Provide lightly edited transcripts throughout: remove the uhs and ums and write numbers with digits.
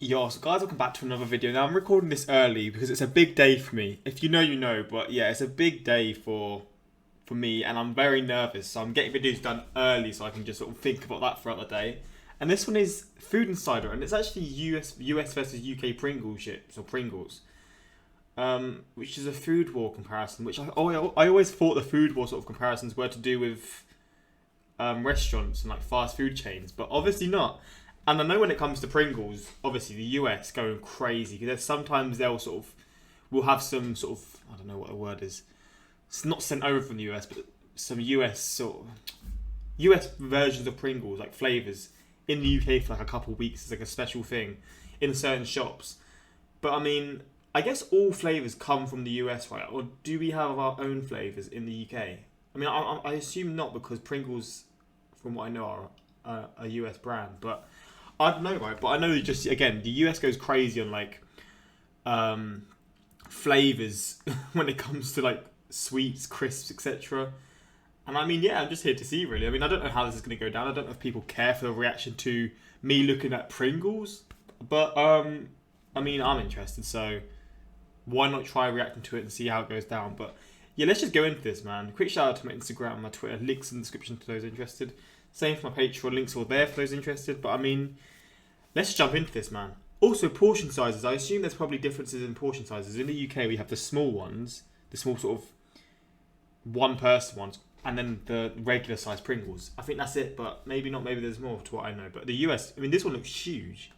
Yo, so guys, welcome back to another video. Now I'm recording this early because it's a big day for me. If you know, you know, but yeah, it's a big day for me, and I'm very nervous. So I'm getting videos done early so I can just sort of think about that throughout the day. And this one is Food Insider, and it's actually US versus UK Pringles chips or Pringles, which is a food war comparison. Which I always thought the food war sort of comparisons were to do with restaurants and like fast food chains, but obviously not. And I know when it comes to Pringles, obviously the US going crazy because sometimes we'll have some sort of, I don't know what the word is. It's not sent over from the US, but some US versions of Pringles, like flavors, in the UK for like a couple of weeks. It's like a special thing in certain shops. But I mean, I guess all flavors come from the US, right? Or do we have our own flavors in the UK? I mean, I assume not, because Pringles, from what I know, are a US brand, but I don't know, right? But I know that just, again, the US goes crazy on like flavors when it comes to like sweets, crisps, etc. And I mean, yeah, I'm just here to see, really. I mean, I don't know how this is going to go down. I don't know if people care for the reaction to me looking at Pringles, but I mean, I'm interested, so why not try reacting to it and see how it goes down? But yeah, let's just go into this, man. Quick shout out to my Instagram and my Twitter, links in the description to those interested. Same for my Patreon, links all there for those interested. But I mean, let's jump into this, man. Also, portion sizes. I assume there's probably differences in portion sizes. In the UK, we have the small ones, the small sort of one-person ones, and then the regular size Pringles. I think that's it, but maybe not. Maybe there's more to what I know. But the US, I mean, this one looks huge.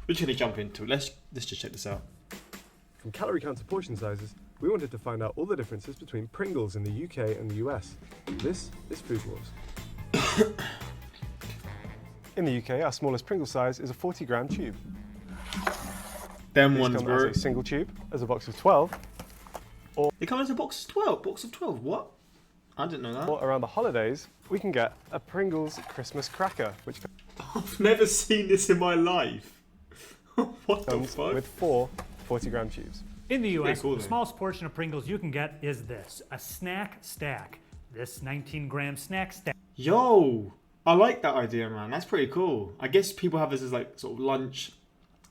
We're just going to jump into it. Let's just check this out. From calorie count to portion sizes, we wanted to find out all the differences between Pringles in the UK and the US. This is Food Wars. In the UK, our smallest Pringle size is a 40-gram tube. Them These ones come were... as a single tube, as a box of 12, They come as a box of 12. Box of 12, what? I didn't know that. or around the holidays, we can get a Pringles Christmas cracker, which I've never seen this in my life. What the comes fuck? with four 40-gram tubes. In the US, cool, the though. smallest portion of Pringles you can get is this, a snack stack. This 19-gram snack stack Yo, I like that idea, man. That's pretty cool. I guess people have this as like sort of lunch.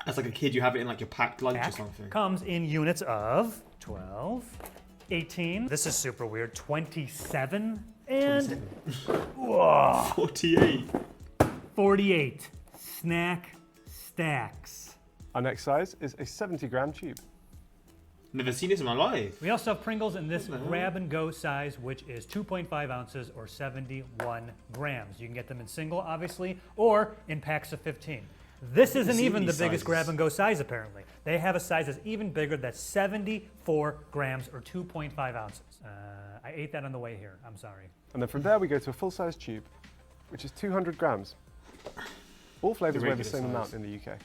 As like a kid, you have it in like your packed lunch or something. comes in units of 12, 18, this is super weird, 27, and 48. 48 snack stacks. Our next size is a 70-gram tube. Never seen this in my life. We also have Pringles in this What the hell? grab-and-go size, which is 2.5 ounces or 71 grams. You can get them in single, obviously, or in packs of 15. This isn't seen even the these biggest sizes. grab-and-go size, apparently. They have a size that's even bigger, that's 74 grams or 2.5 ounces. I ate that on the way here, I'm sorry. And then from there, we go to a full-size tube, which is 200 grams. All flavors weigh the regular same size. amount in the UK.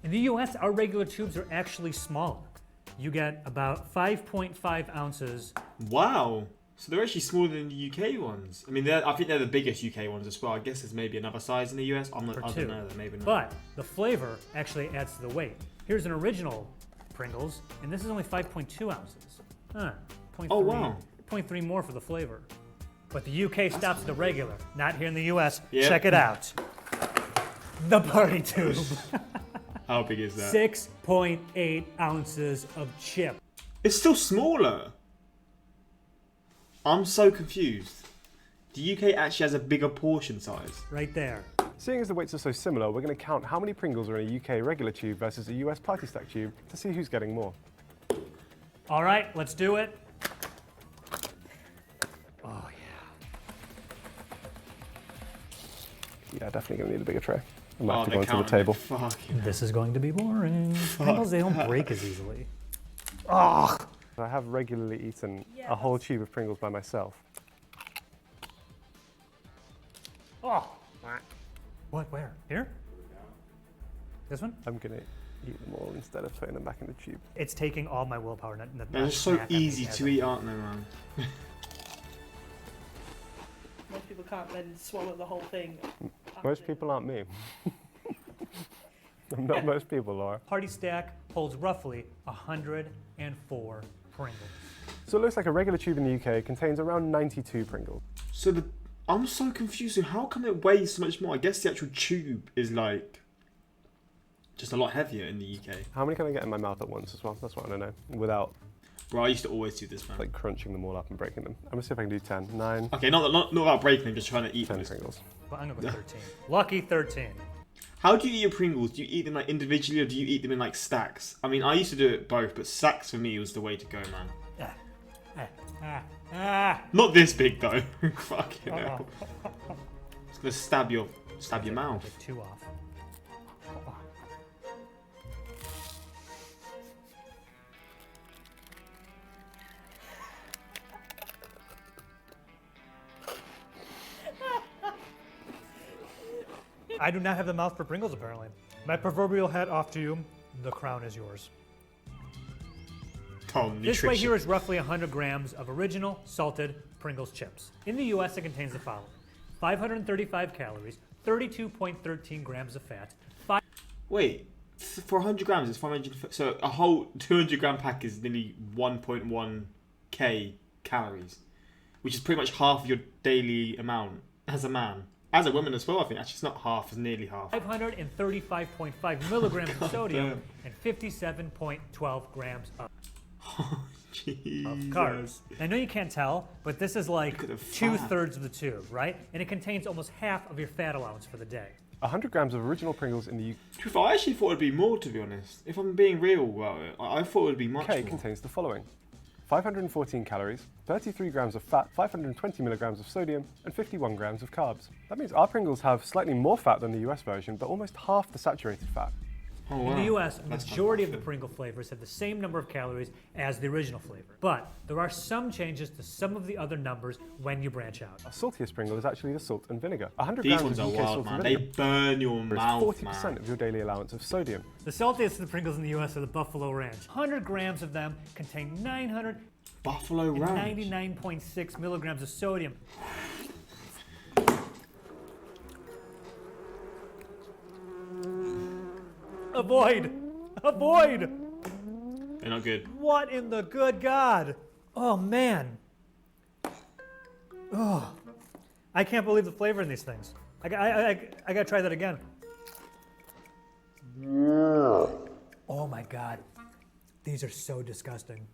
In the US, our regular tubes are actually smaller. You get about 5.5 ounces. Wow. So they're actually smaller than the UK ones. I mean, I think they're the biggest UK ones as well. I guess there's maybe another size in the US. I two. don't know. Maybe not. But the flavor actually adds to the weight. Here's an original Pringles, and this is only 5.2 ounces. Huh. 0.3, Oh, wow. 0.3 more for the flavor. But the UK stops at the regular. Not here in the US. Yep. Check it out. The party tube. How big is that? 6.8 ounces of chip. It's still smaller. I'm so confused. The UK actually has a bigger portion size. Right there. Seeing as the weights are so similar, we're going to count how many Pringles are in a UK regular tube versus a US party stack tube to see who's getting more. All right, let's do it. Oh, Yeah, definitely going to need a bigger tray. I might have to they're go onto the counting table. it. Fucking yeah. This is going to be boring. Pringles, they don't break as easily. I have regularly eaten a whole tube of Pringles by myself. Oh. What, where? Here? This one? I'm going to eat them all instead of putting them back in the tube. It's taking all my willpower. Not They're so snack at me easy as to eat, aren't they, man? Most people can't then swallow the whole thing. Most people aren't me. Not most people, Laura. Party stack holds roughly 104 Pringles. So it looks like a regular tube in the UK contains around 92 Pringles. So I'm so confused. So how come it weighs so much more? I guess the actual tube is like just a lot heavier in the UK. How many can I get in my mouth at once as well? That's what I don't know. Without Bro, I used to always do this, man. like crunching them all up and breaking them. I'm gonna see if I can do 10, 9, Okay, not about breaking them, just trying to eat 10 them. Pringles. Well, I'm gonna go 13. Lucky 13. How do you eat your Pringles? Do you eat them like individually or do you eat them in like stacks? I mean, I used to do it both, but stacks for me was the way to go, man. Not this big though. Fucking hell. It's gonna stab your mouth. Take 2 off. I do not have the mouth for Pringles, apparently. My proverbial hat off to you. The crown is yours. Tom, This right nutrition. here is roughly 100 grams of original salted Pringles chips. In the US, it contains the following: 535 calories, 32.13 grams of fat. Wait, for 100 grams, it's 500. So a whole 200 gram pack is nearly 1.1 k calories, which is pretty much half your daily amount as a man. As a woman as well, I think. Actually, it's not half, it's nearly half. 535.5 milligrams of sodium damn. and 57.12 grams of Jeez. carbs. I know you can't tell, but this is like Look at the fat. 2/3 of the tube, right? And it contains almost half of your fat allowance for the day. 100 grams of original Pringles in the Truth, I actually thought it'd be more, to be honest. If I'm being real about it, I thought it'd be much UK more. contains the following: 514 calories, 33 grams of fat, 520 milligrams of sodium, and 51 grams of carbs. That means our Pringles have slightly more fat than the US version, but almost half the saturated fat. Oh, wow. In the US, a That's majority of the fantastic. Pringle flavors have the same number of calories as the original flavor. But there are some changes to some of the other numbers when you branch out. Our saltiest Pringle is actually the salt and vinegar. 100 These grams ones of are UK wild, salt man. and They vinegar burn your is mouth, 40% man. of your daily allowance of sodium. The saltiest of the Pringles in the US are the Buffalo Ranch. 100 grams of them contain Buffalo Ranch. 999.6 milligrams of sodium. Avoid! Avoid! They're not good. What in the good God? Oh man. Oh, I can't believe the flavor in these things. I gotta try that again. Oh my God. These are so disgusting.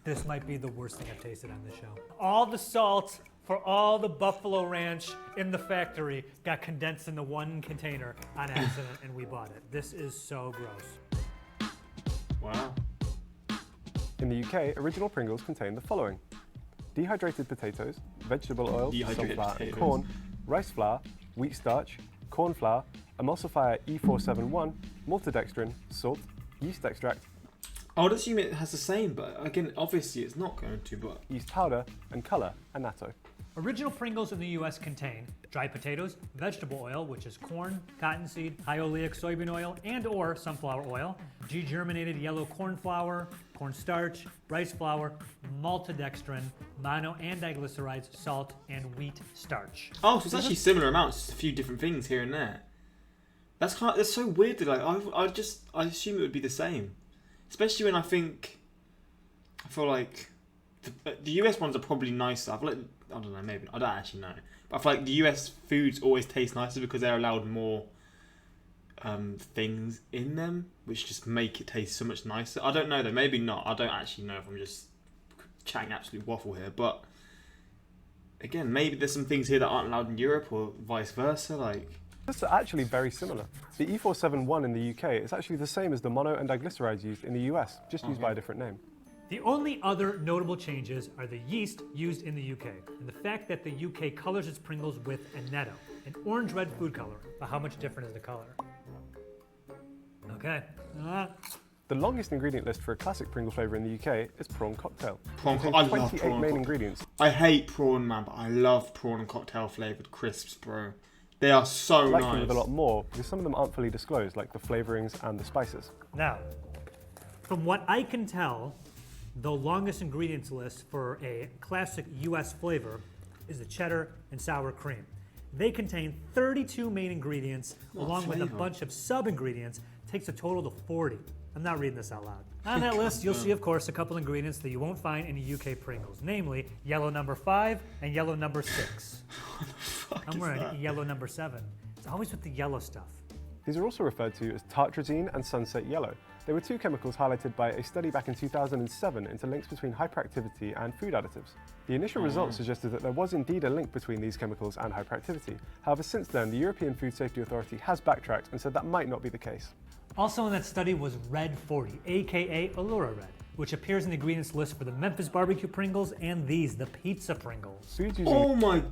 This might be the worst thing I've tasted on this show. All the salt for all the Buffalo Ranch in the factory got condensed into one container on accident and we bought it. This is so gross. Wow. In the UK, original Pringles contain the following: dehydrated potatoes, vegetable oil, Dehydrated sunflower, and potatoes. corn, rice flour, wheat starch, corn flour, emulsifier E471, maltodextrin, salt, yeast extract, I would assume it has the same, but again, obviously it's not going to, but... yeast powder, and colour, annatto. Original Pringles in the US contain dried potatoes, vegetable oil, which is corn, cottonseed, high oleic soybean oil, and or sunflower oil, degerminated yellow corn flour, cornstarch, rice flour, maltodextrin, mono and diglycerides, salt, and wheat starch. Oh, so it's actually similar amounts, just a few different things here and there. That's so weird that I assume it would be the same. Especially when I feel like the US ones are probably nicer. I feel like, I don't know, maybe I don't actually know, but I feel like the US foods always taste nicer because they're allowed more things in them, which just make it taste so much nicer. I don't know though, maybe not. I don't actually know if I'm just chatting absolute waffle here, but again, maybe there's some things here that aren't allowed in Europe or vice versa. Like, This are actually very similar. The E471 in the UK is actually the same as the mono and diglycerides used in the US, just used by a different name. The only other notable changes are the yeast used in the UK and the fact that the UK colors its Pringles with annatto, an orange-red food color. But how much different is the color? Okay. The longest ingredient list for a classic Pringle flavour in the UK is prawn cocktail. prawn, It I contains love 28 prawn. main ingredients. I hate prawn, man, but I love prawn and cocktail flavoured crisps, bro. They are so I like nice. them with a lot more because some of them aren't fully disclosed, like the flavourings and the spices. Now, from what I can tell, the longest ingredients list for a classic US flavor is the cheddar and sour cream. They contain 32 main ingredients What along with a flavour? bunch of sub-ingredients, takes a total of 40. I'm not reading this out loud. On that list, you'll see, of course, a couple ingredients that you won't find in UK Pringles, namely yellow number 5 and yellow number 6. I'm wearing yellow number 7. It's always with the yellow stuff. These are also referred to as tartrazine and sunset yellow. They were two chemicals highlighted by a study back in 2007 into links between hyperactivity and food additives. The initial results suggested that there was indeed a link between these chemicals and hyperactivity. However, since then, the European Food Safety Authority has backtracked and said that might not be the case. Also in that study was Red 40, aka Allura Red, which appears in the ingredients list for the Memphis barbecue Pringles and these, the pizza Pringles. Foods using Oh my,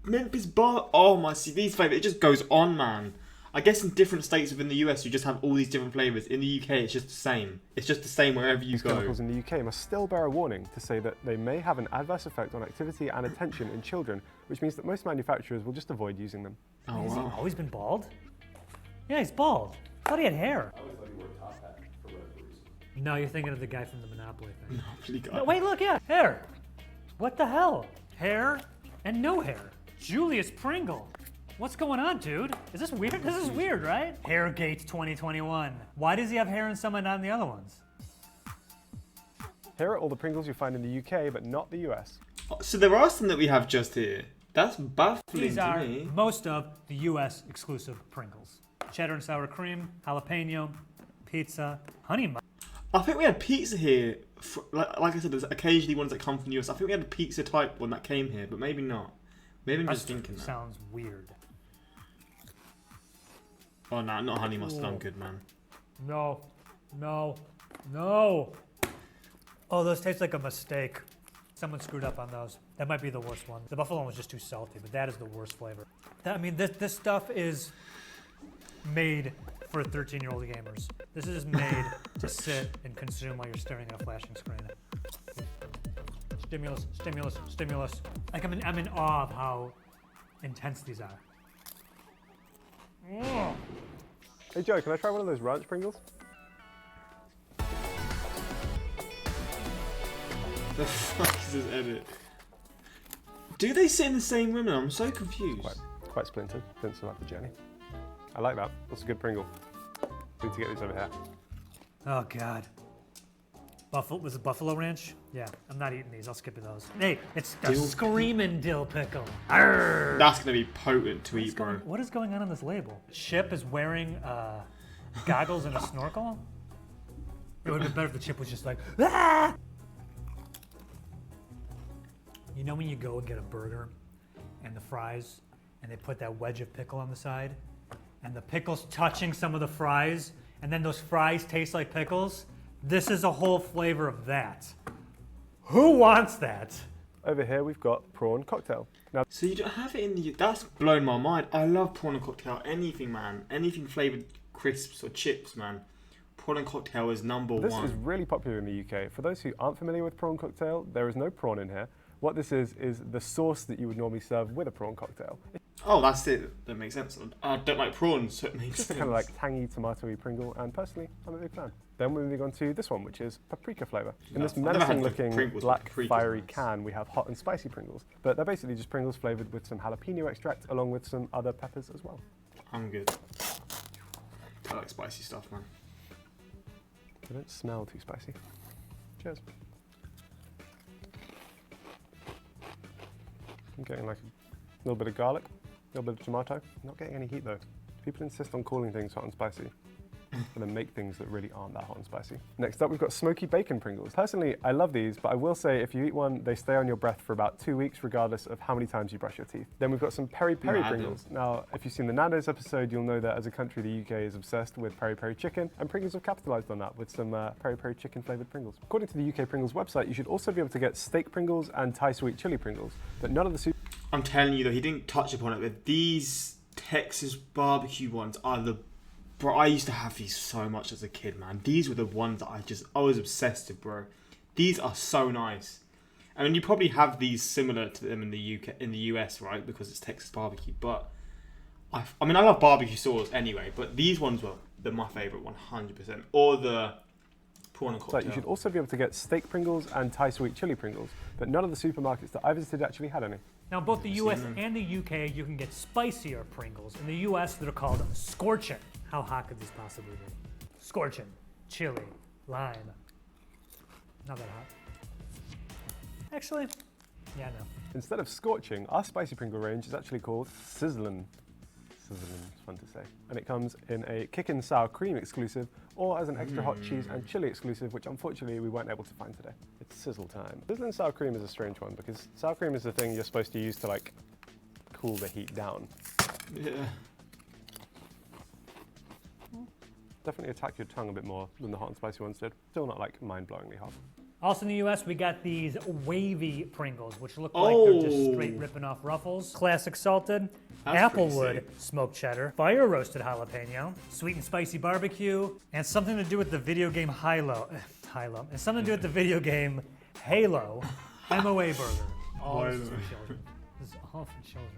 Memphis bar. Oh my, see these flavors. It just goes on, man. I guess in different states within the US, you just have all these different flavors. In the UK, it's just the same. It's just the same wherever you these go. chemicals in the UK must still bear a warning to say that they may have an adverse effect on activity and attention in children, which means that most manufacturers will just avoid using them. Oh Has he wow. always been bald? Yeah, he's bald. I thought he had hair. I always thought you wore a top hat for whatever reason. No, you're thinking of the guy from the Monopoly thing. Really good. No, wait, look, yeah, hair. What the hell? Hair and no hair. Julius Pringle. What's going on, dude? Is this weird? This is weird, right? Hairgate 2021. Why does he have hair in some and not in the other ones? Here are all the Pringles you find in the UK, but not the US. So there are some that we have just here. That's baffling These to are me. most of the US exclusive Pringles. Cheddar and sour cream, jalapeno, pizza, honey mustard. I think we had pizza here. Like I said, there's occasionally ones that come from the US. I think we had a pizza type one that came here, but maybe not. Maybe I'm just thinking that. Sounds weird. Oh no, not honey mustard. I'm good, man. No, no, no. Oh, those taste like a mistake. Someone screwed up on those. That might be the worst one. The buffalo one was just too salty, but that is the worst flavor. I mean, this stuff is made for 13-year-old gamers. This is made to sit and consume while you're staring at a flashing screen. Stimulus, stimulus, stimulus. Like I'm in awe of how intense these are. Mm. Hey Joe, can I try one of those ranch Pringles? The fuck is this edit? Do they sit in the same room? I'm so confused. Quite splintered. Didn't survive the journey. I like that. That's a good Pringle. Need to get these over here. Oh God. This is Buffalo Ranch? Yeah, I'm not eating these. I'll skip those. Hey, it's the Dill screaming dill pickle. Arrgh. That's gonna be potent to eat, bro. What is going on this label? Chip is wearing goggles and a snorkel? It would have been better if the Chip was just like, ah! You know when you go and get a burger and the fries and they put that wedge of pickle on the side and the pickle's touching some of the fries and then those fries taste like pickles? This is a whole flavor of that. Who wants that? Over here we've got prawn cocktail. Now, So you don't have it in the. That's blown my mind. I love prawn and cocktail. Anything, man. Anything flavored crisps or chips, man. Prawn and cocktail is number this one. is really popular in the UK. For those who aren't familiar with prawn cocktail, there is no prawn in here. What this is the sauce that you would normally serve with a prawn cocktail. Oh, that's it. That makes sense. I don't like prawns, so it makes Just a sense. kind of like tangy, tomatoey Pringle, and personally, I'm a big fan. Then we're moving on to this one, which is paprika flavour. In this I've never had menacing-looking Pringles with black, paprika's fiery nice. can, we have hot and spicy Pringles. But they're basically just Pringles flavoured with some jalapeno extract, along with some other peppers as well. I'm good. I like spicy stuff, man. They don't smell too spicy. Cheers. I'm getting like a little bit of garlic, a little bit of tomato. Not getting any heat though. People insist on calling things hot and spicy, and then make things that really aren't that hot and spicy. Next up, we've got smoky bacon Pringles. Personally, I love these, but I will say if you eat one, they stay on your breath for about 2 weeks, regardless of how many times you brush your teeth. Then we've got some peri peri I Pringles. Now, if you've seen the Nando's episode, you'll know that as a country, the UK is obsessed with peri peri chicken, and Pringles have capitalised on that with some peri peri chicken flavoured Pringles. According to the UK Pringles website, you should also be able to get steak Pringles and Thai sweet chili Pringles, but none of the I'm telling you though, he didn't touch upon it, but these Texas barbecue ones are the. Bro, I used to have these so much as a kid, man. These were the ones that I was obsessed with, bro. These are so nice. I mean, you probably have these similar to them in the UK, in the US, right? Because it's Texas barbecue. But I mean, I love barbecue sauce anyway. But these ones they're my favorite, 100%. Or the prawn and cocktail. you should also be able to get steak Pringles and Thai sweet chili Pringles, but none of the supermarkets that I visited actually had any. Now, both the US and the UK, you can get spicier Pringles. In the US, they're called scorchin'. How hot could these possibly be? Scorchin', chili, lime. Not that hot. Actually, yeah, no. Instead of scorching, our spicy Pringle range is actually called sizzlin'. sizzling, it's fun to say. And it comes in a Kickin' Sour Cream exclusive or as an extra hot cheese and chili exclusive, which unfortunately we weren't able to find today. It's sizzle time. Sizzling sour cream is a strange one because sour cream is the thing you're supposed to use to like cool the heat down. Yeah. Definitely attack your tongue a bit more than the hot and spicy ones did. Still not like mind-blowingly hot. Also in the US, we got these wavy Pringles, which look like they're just straight ripping off Ruffles. Classic salted, That's pretty applewood sick. smoked cheddar, fire roasted jalapeno, sweet and spicy barbecue, and something to do with the video game and something to do with the video game Halo, MOA burger. All this is for children. This is all for children.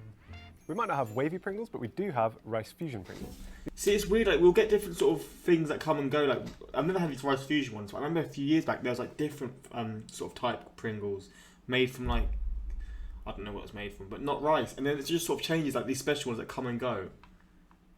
We might not have wavy Pringles, but we do have rice fusion Pringles. See, it's weird, like, we'll get different sort of things that come and go. Like, I've never had these rice fusion ones, but I remember a few years back there was, like, different sort of type Pringles made from, like, I don't know what it's made from, but not rice. And then it just sort of changes, like, these special ones that come and go.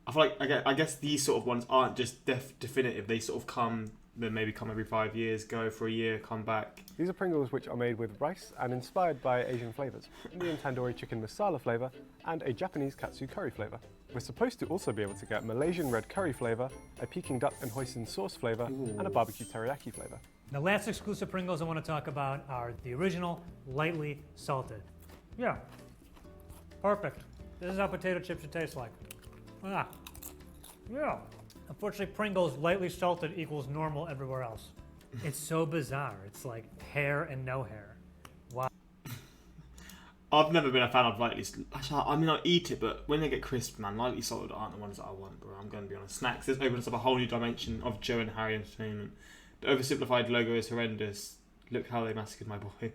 I feel like, I guess these sort of ones aren't just definitive. They sort of come, then maybe come every 5 years, go for a year, come back. These are Pringles which are made with rice and inspired by Asian flavours. Indian tandoori chicken masala flavour and a Japanese katsu curry flavour. We're supposed to also be able to get Malaysian red curry flavour, a Peking duck and hoisin sauce flavour, and a barbecue teriyaki flavour. The last exclusive Pringles I want to talk about are the original, lightly salted. Yeah, perfect. This is how potato chips should taste like. Ah, yeah. Unfortunately, Pringles lightly salted equals normal everywhere else. It's so bizarre. It's like hair and no hair. Wow. I've never been a fan of lightly. Actually, I mean, I'll eat it, but when they get crisp, man, lightly salted aren't the ones that I want, bro. I'm going to be honest. Snacks, this opens up a whole new dimension of Joe and Harry entertainment. The oversimplified logo is horrendous. Look how they massacred my boy.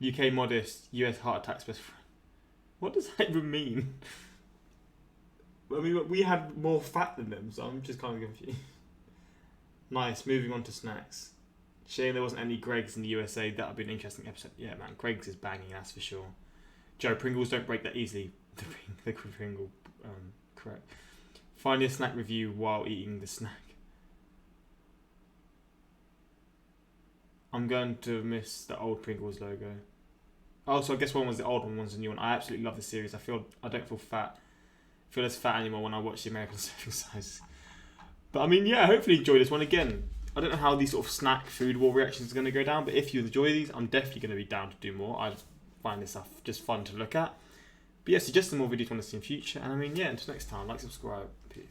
UK modest, US heart attack's best friend. What does that even mean? I mean, we had more fat than them, so I'm just kind of confused. Nice, moving on to snacks. Shame there wasn't any Greggs in the USA. That would be an interesting episode. Yeah, man, Greggs is banging, that's for sure. Joe, Pringles don't break that easily. The Pringle, correct. Find your snack review while eating the snack. I'm going to miss the old Pringles logo. Oh, so I guess one was the old one, one's the new one. I absolutely love the series. I don't feel fat. I feel less fat anymore when I watch the American serving size. But I mean, yeah, hopefully you enjoy this one again. I don't know how these sort of snack food war reactions are going to go down, but if you enjoy these, I'm definitely going to be down to do more. I find this stuff just fun to look at. But yeah, suggest some more videos you want to see in future. And I mean, yeah, until next time, like, subscribe. Peace.